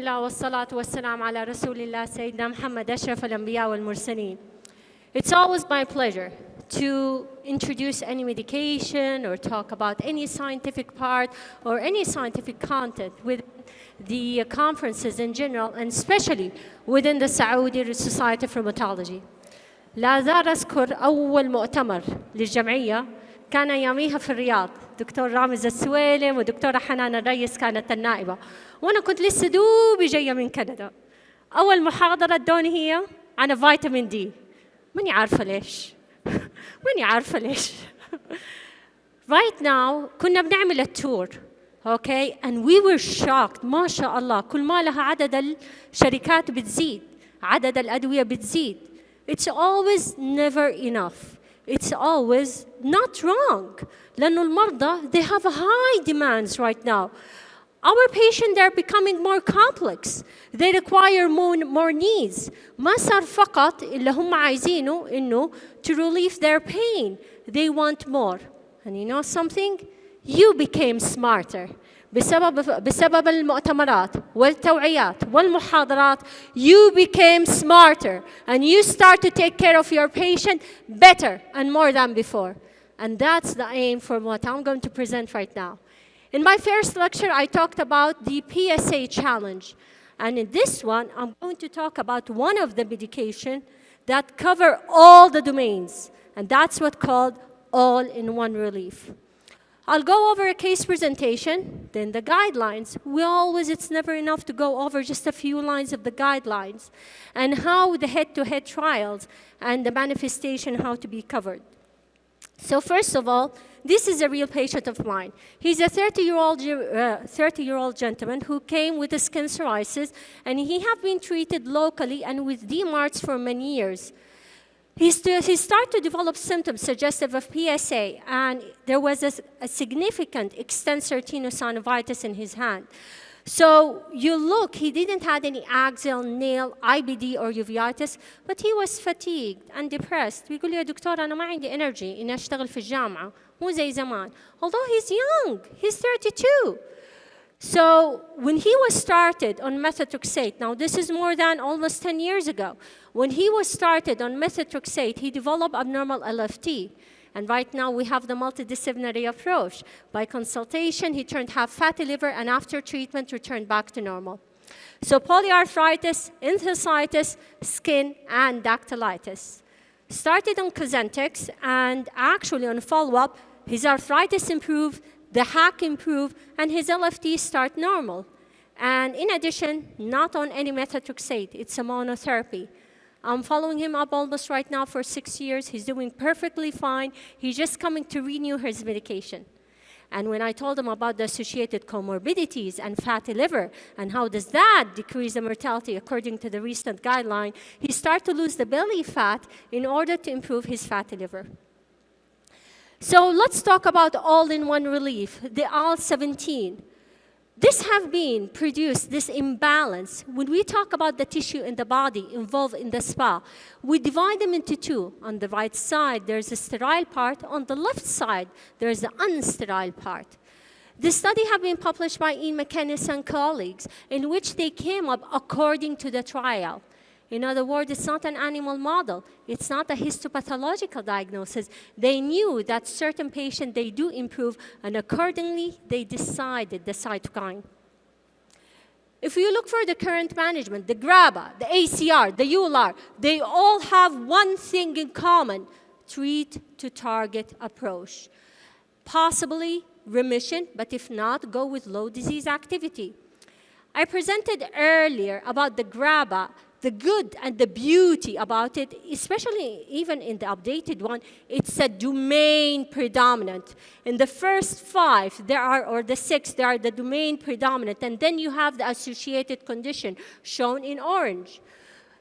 الله والصلاة والسلام على رسول الله سيدنا محمد أشرف الأنبياء والمرسلين. It's always my pleasure to introduce any medication or talk about any scientific part or any scientific content with the conferences in general, and especially within the Saudi Society for Rheumatology. لا زال أذكر أول مؤتمر للجمعية كان يوميها في الرياض، دكتور رامز السويلم ودكتورة حنان الريس كانت النائبة، وأنا كنت لسه دوبي جاية من كندا. أول محاضرة ادوني هي عن فيتامين دي، ماني عارفة ليش ماني عارفة ليش. Right now كنا بنعمل التور، okay, and we were shocked. ما شاء الله كل ما لها عدد الشركات بتزيد، عدد الأدوية بتزيد. It's always never enough. It's always not wrong. لأنه المرضى they have high demands right now. Our patients are becoming more complex. They require more needs. ما صار فقط اللي هم عايزينه إنه to relieve their pain. They want more. And you know something? You became smarter. بسبب المؤتمرات والتوعيات والمحاضرات, you became smarter and you start to take care of your patient better and more than before. And that's the aim for what I'm going to present right now. In my first lecture, I talked about the PSA challenge. And in this one, I'm going to talk about one of the medications that cover all the domains. And that's what's called all-in-one relief. I'll go over a case presentation, then the guidelines. It's never enough to go over just a few lines of the guidelines and how the head-to-head trials and the manifestation, how to be covered. So first of all, this is a real patient of mine. He's a 30-year-old gentleman who came with a skin psoriasis, and he had been treated locally and with DMARDs for many years. He started to develop symptoms suggestive of PSA, and there was a significant extensor tenosynovitis in his hand. So you look, he didn't have any axial, nail, IBD, or uveitis, but he was fatigued and depressed. بيقول لي يا دكتور أنا ما عندي energy إني أشتغل في الجامعة، مو زي زمان. Although he's young, he's 32. So when he was started on methotrexate, now this is more than almost 10 years ago, when he was started on methotrexate, he developed abnormal LFT. And right now we have the multidisciplinary approach. By consultation, he turned half fatty liver, and after treatment, returned back to normal. So polyarthritis, enthesitis, skin, and dactylitis. Started on Cosentyx, and actually on follow-up, his arthritis improved, the hack improved, and his LFT start normal. And in addition, not on any methotrexate, it's a monotherapy. I'm following him up almost right now for 6 years. He's doing perfectly fine. He's just coming to renew his medication. And when I told him about the associated comorbidities and fatty liver and how does that decrease the mortality according to the recent guideline, he started to lose the belly fat in order to improve his fatty liver. So let's talk about all-in-one relief, the AL-17. This have been produced, this imbalance. When we talk about the tissue in the body involved in the spa, we divide them into two. On the right side, there's a sterile part. On the left side, there's the unsterile part. The study have been published by Ian McInnes and colleagues, in which they came up according to the trial. In other words, it's not an animal model. It's not a histopathological diagnosis. They knew that certain patients, they do improve, and accordingly, they decided the cytokine. If you look for the current management, the GRABA, the ACR, the ULR, they all have one thing in common: treat to target approach. Possibly remission, but if not, go with low disease activity. I presented earlier about the GRABA, the good and the beauty about it, especially even in the updated one, it's a domain predominant. In the first 5, or the 6, there are the domain predominant, and then you have the associated condition shown in orange.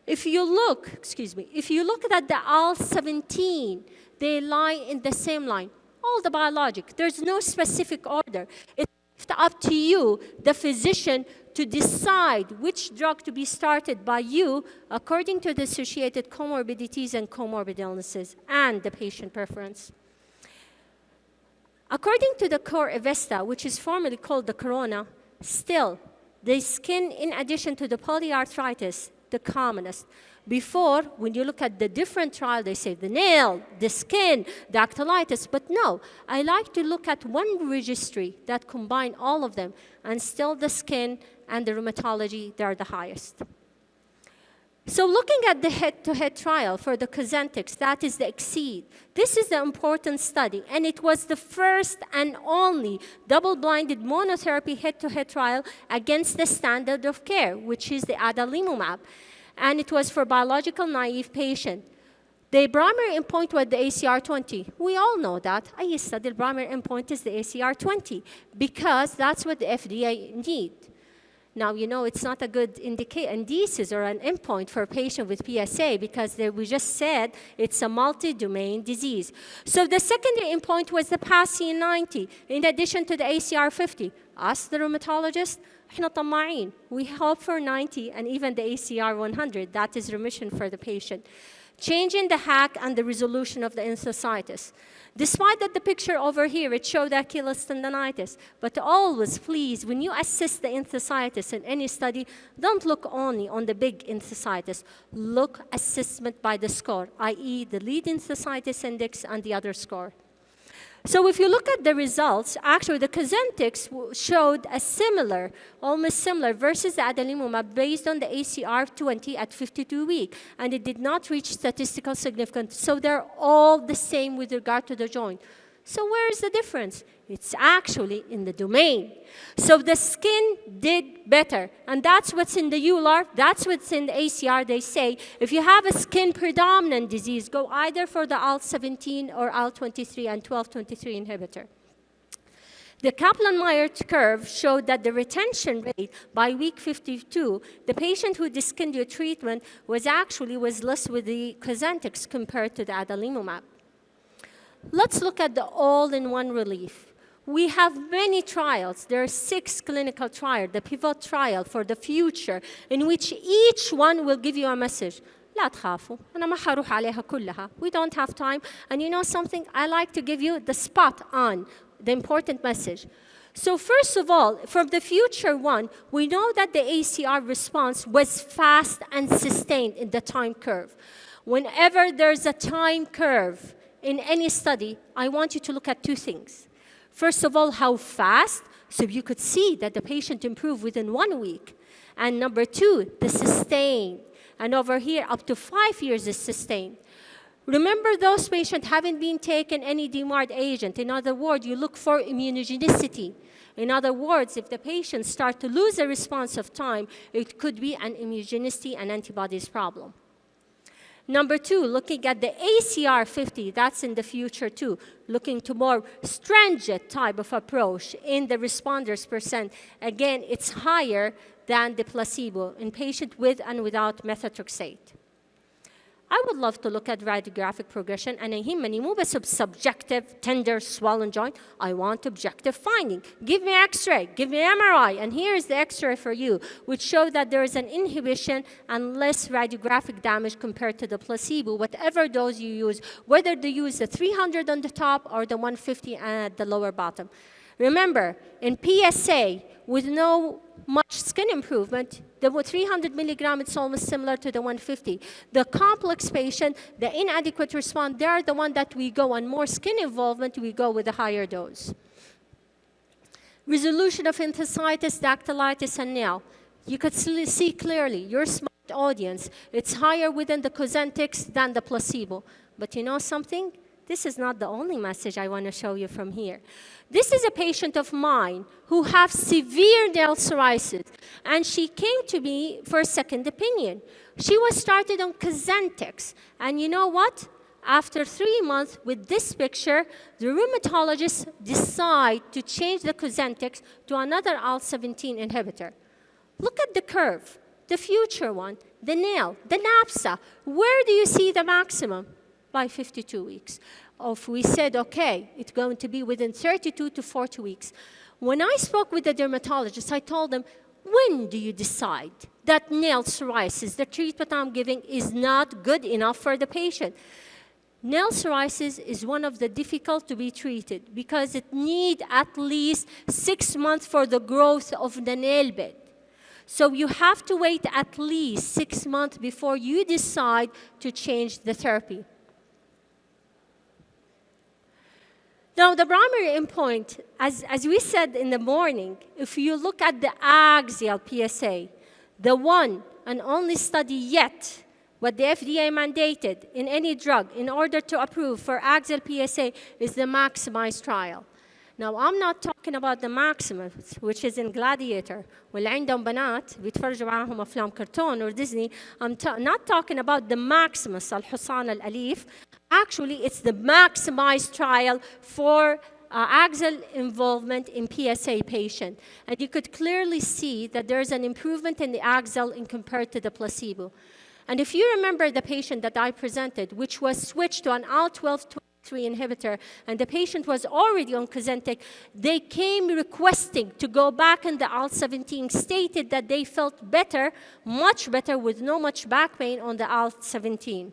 If you look at the AL-17, they lie in the same line. All the biologic, there's no specific order. It's up to you, the physician, to decide which drug to be started by you according to the associated comorbidities and comorbid illnesses and the patient preference. According to the core Evesta, which is formerly called the Corona, still The skin, in addition to the polyarthritis, the commonest. Before, when you look at the different trial, they say the nail, the skin, dactylitis. But no, I like to look at one registry that combine all of them, and still the skin and the rheumatology, they're the highest. So looking at the head-to-head trial for the Cosentyx, that is the EXCEED. This is the important study, and it was the first and only double-blinded monotherapy head-to-head trial against the standard of care, which is the adalimumab. And it was for biological naive patient. The primary endpoint was the ACR20. We all know that. I studied the primary endpoint is the ACR20 because that's what the FDA need. Now, you know, it's not a good indices or an endpoint for a patient with PSA because we just said it's a multi-domain disease. So the secondary endpoint was the PASI 90 in addition to the ACR 50. Us, the rheumatologist, احنا طماعين. We hope for 90 and even the ACR 100. That is remission for the patient. Changing the hack and the resolution of the enthesitis. Despite that the picture over here, it showed Achilles tendonitis. But always, please, when you assess the enthesitis in any study, don't look only on the big enthesitis. Look assessment by the score, i.e. the lead enthesitis index and the other score. So if you look at the results, actually the Cosentyx showed a similar, almost similar, versus the adalimumab based on the ACR 20 at 52 weeks, and it did not reach statistical significance. So they're all the same with regard to the joint. So where is the difference? It's actually in the domain. So the skin did better, and that's what's in the EULAR, that's what's in the ACR. They say if you have a skin predominant disease, go either for the IL-17 or IL-23 and 12-23 inhibitor. The Kaplan-Meier curve showed that the retention rate by week 52, the patient who discontinued treatment was less with the Cosentyx compared to the adalimumab. Let's look at the all-in-one relief. We have many trials. There are 6 clinical trials, the pivot trial for the future, in which each one will give you a message. لا تخافوا أنا ما حروح عليها كلها. We don't have time. And you know something? I like to give you the spot on, the important message. So first of all, from the future one, we know that the ACR response was fast and sustained in the time curve. Whenever there's a time curve in any study, I want you to look at 2 things. First of all, how fast, so you could see that the patient improved within 1 week. And number 2, the sustained. And over here, up to 5 years is sustained. Remember those patients haven't been taken any DMARD agent. In other words, you look for immunogenicity. In other words, if the patients start to lose a response of time, it could be an immunogenicity and antibodies problem. Number 2, looking at the ACR 50, that's in the future too, looking to more stringent type of approach in the responders percent. Again, it's higher than the placebo in patient with and without methotrexate. I would love to look at radiographic progression and يهمني مو بس subjective, tender, swollen joint. I want objective finding. Give me X-ray, give me MRI, and here is the X-ray for you, which show that there is an inhibition and less radiographic damage compared to the placebo, whatever dose you use, whether they use the 300 on the top or the 150 at the lower bottom. Remember, in PSA, with no much skin improvement, the 300 milligram, it's almost similar to the 150. The complex patient, the inadequate response, they are the one that we go on more skin involvement, we go with a higher dose. Resolution of enthesitis, dactylitis, and nail. You could see clearly, your smart audience, it's higher within the Cosentyx than the placebo. But you know something? This is not the only message I want to show you from here. This is a patient of mine who has severe nail psoriasis, and she came to me for a second opinion. She was started on Cosentyx, and you know what? After 3 months with this picture, the rheumatologist decide to change the Cosentyx to another IL-17 inhibitor. Look at the curve, the future one, the nail, the NAPSA. Where do you see the maximum? By 52 weeks. If we said, okay, it's going to be within 32 to 40 weeks. When I spoke with the dermatologist, I told them, when do you decide that nail psoriasis, the treatment I'm giving, is not good enough for the patient? Nail psoriasis is one of the difficult to be treated because it needs at least 6 months for the growth of the nail bed. So you have to wait at least 6 months before you decide to change the therapy. Now, the primary endpoint, as we said in the morning, if you look at the axial PSA, the one and only study yet what the FDA mandated in any drug in order to approve for axial PSA is the Maximize trial. Now, I'm not talking about the Maximus, which is in Gladiator. واللي عندهم بنات بيتفرجوا معاهم أفلام كرتون or Disney. I'm not talking about the Maximus, الحصان الأليف. Actually, it's the Maximize trial for axial involvement in PSA patient. And you could clearly see that there's an improvement in the axial in compared to the placebo. And if you remember the patient that I presented, which was switched to an IL-12/23 inhibitor, and the patient was already on Cosentyx, they came requesting to go back in the IL-17, stated that they felt better, much better, with no much back pain on the IL-17.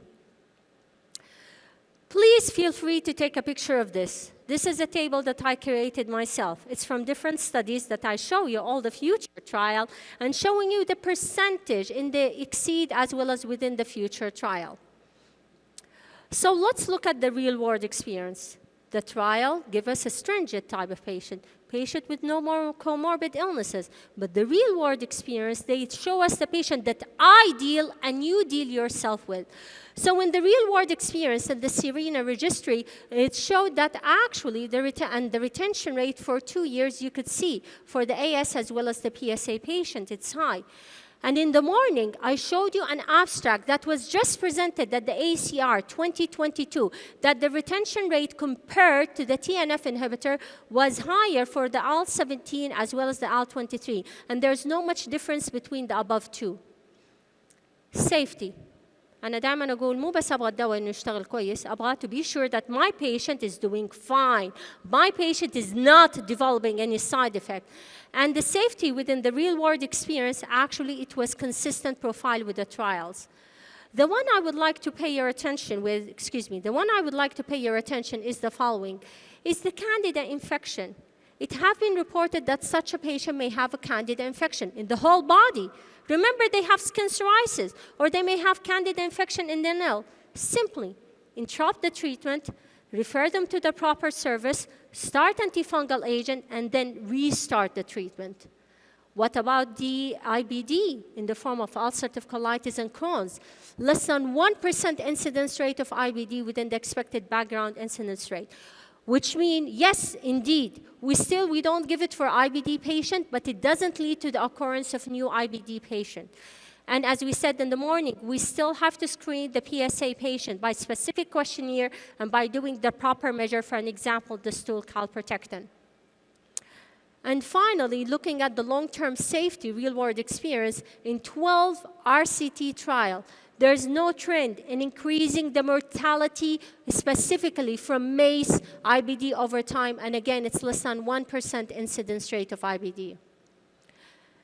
Please feel free to take a picture of this. This is a table that I created myself. It's from different studies that I show you, all the future trial, and showing you the percentage in the exceed as well as within the future trial. So let's look at the real-world experience. The trial gives us a stringent type of patient with no more comorbid illnesses. But the real-world experience, they show us the patient that I deal and you deal yourself with. So in the real-world experience in the Serena registry, it showed that actually the retention rate for 2 years, you could see for the AS as well as the PSA patient, it's high. And in the morning, I showed you an abstract that was just presented at the ACR 2022, that the retention rate compared to the TNF inhibitor was higher for the IL-17 as well as the IL-23. And there's no much difference between the above two. Safety. أنا دائما أقول مو بس أبغى الدواء إنه يشتغل كويس، أبغى to be sure that my patient is doing fine. My patient is not developing any side effect. And the safety within the real-world experience, actually, it was consistent profile with the trials. The one I would like to pay your attention with, the one I would like to pay your attention is the following, is the Candida infection. It has been reported that such a patient may have a Candida infection in the whole body. Remember, they have skin psoriasis, or they may have Candida infection in the nail. Simply interrupt the treatment, refer them to the proper service, start antifungal agent, and then restart the treatment. What about the IBD in the form of ulcerative colitis and Crohn's? Less than 1% incidence rate of IBD within the expected background incidence rate. Which means, yes, indeed, we don't give it for IBD patient, but it doesn't lead to the occurrence of new IBD patient. And as we said in the morning, we still have to screen the PSA patient by specific questionnaire and by doing the proper measure, for an example, the stool calprotectin. And finally, looking at the long-term safety real-world experience in 12 RCT trial, there's no trend in increasing the mortality specifically from MACE IBD over time. And again, it's less than 1% incidence rate of IBD.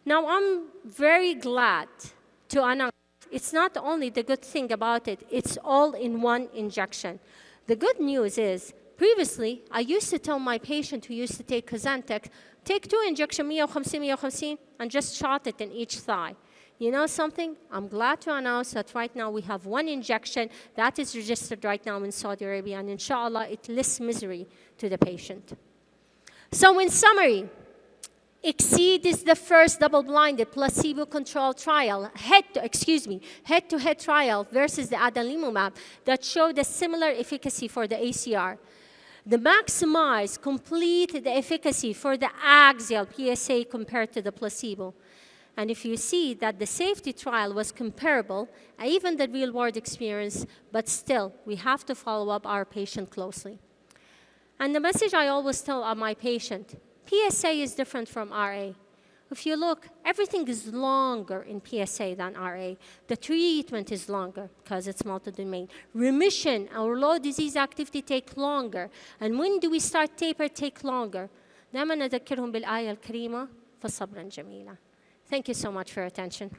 Now, I'm very glad to announce it's not only the good thing about it, it's all in one injection. The good news is, previously, I used to tell my patient who used to take Cosentyx, take 2 injections, 150, and just shot it in each thigh. You know something? I'm glad to announce that right now we have 1 injection that is registered right now in Saudi Arabia, and inshallah, it lists misery to the patient. So in summary, EXCEED is the first double-blinded placebo-controlled trial, head-to-head trial versus the adalimumab that showed a similar efficacy for the ACR. The Maximize completed the efficacy for the axial PSA compared to the placebo. And if you see that the safety trial was comparable, even the real-world experience, but still, we have to follow up our patient closely. And the message I always tell my patient, PSA is different from RA. If you look, everything is longer in PSA than RA. The treatment is longer because it's multi-domain. Remission or low disease activity take longer. And when do we start taper take longer? دائما نذكرهم بالآية الكريمة فصبرا جميلا. Thank you so much for your attention.